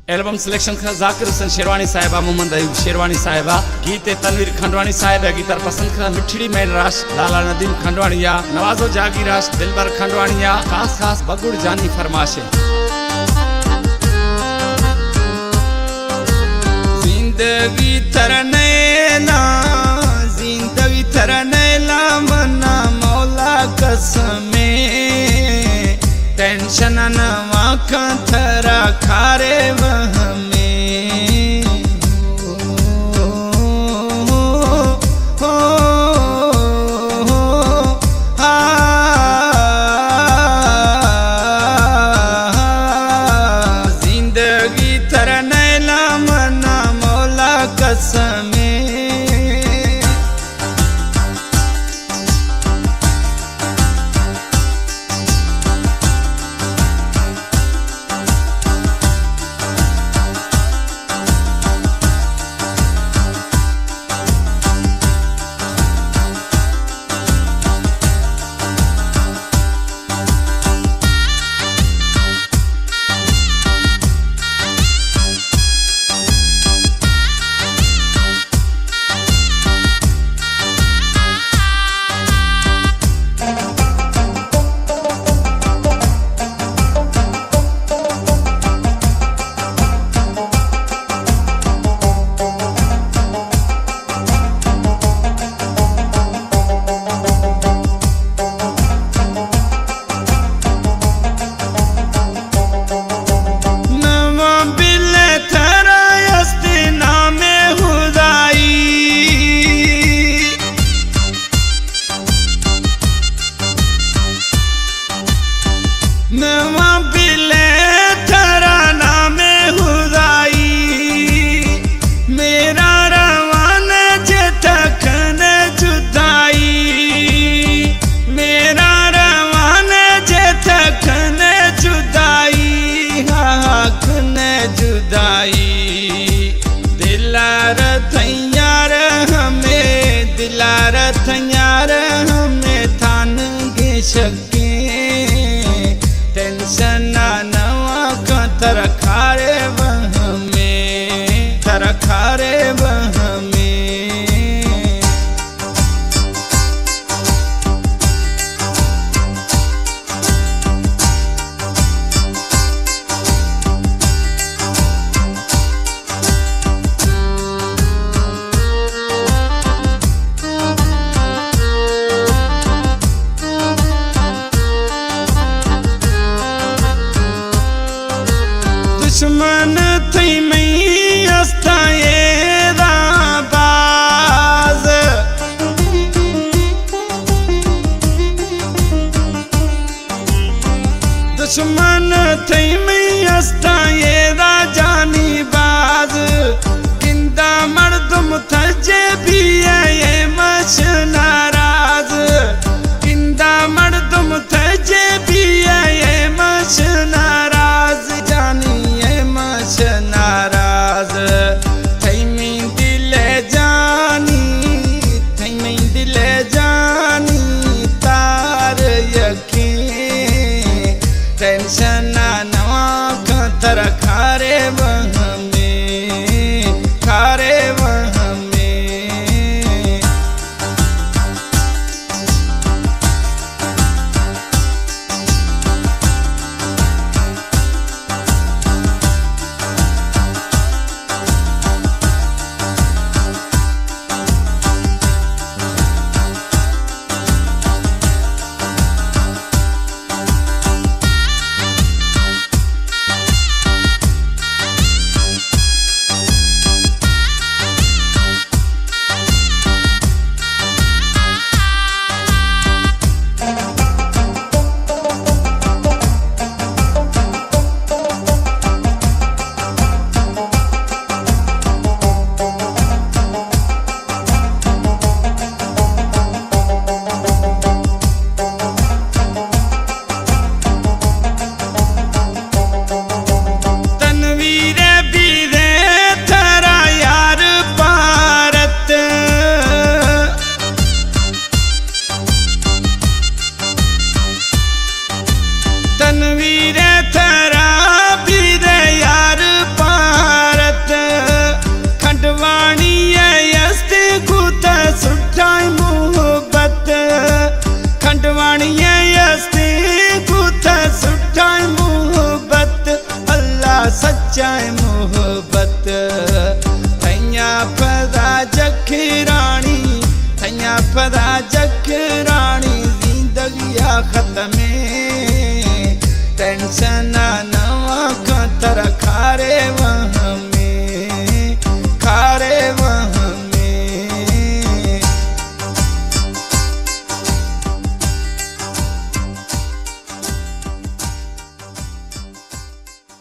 Album selection खा जाकिर हुसैन शेरवानी साहिबा, मोहम्मद अयूब शेरवानी साहिबा, गीते तनवीर खंडवानी साहिबा, गीतार पसंद खा मिठड़ी मैन राश, लाला नदीम खंडवानिया, नवाजो जागी राश, दिलबर खंडवानिया, खास खास बगुड़ जानी फरमाशे। जिंदगी थरने ना, जिंदगी थरने ला मना मौला कसमे, टेंशन नवा का थरा खारे वहमे। जिंदगी थरने ला मना मौला कसमे। नवा बिले थरा नामे हुदाई, मेरा रवान जे थकन जुदाई, मेरा रवान जे थकन जुदाई, हाकन जुदाई। दिलार थैयार हमें, दिलार थैयार हमें थान गे शके, टेंशन नवा का तरखारे बहमे, तरखारे बहमे। दुश्मन थी मैं अस्ता ये बाज, दुश्मन थी मैं अस्ता ये जानी बाज, किंदा मर्दम थजे भी ये मश नाराज, किंदा मर्दम थजे भी ये मश नाराज, जानी नारा। चाहे मोहब्बत थैया फदा जखरानी थैया फदा जखरानी जिंदगी खत्म टेंशन नवा खतर खारे वहाँ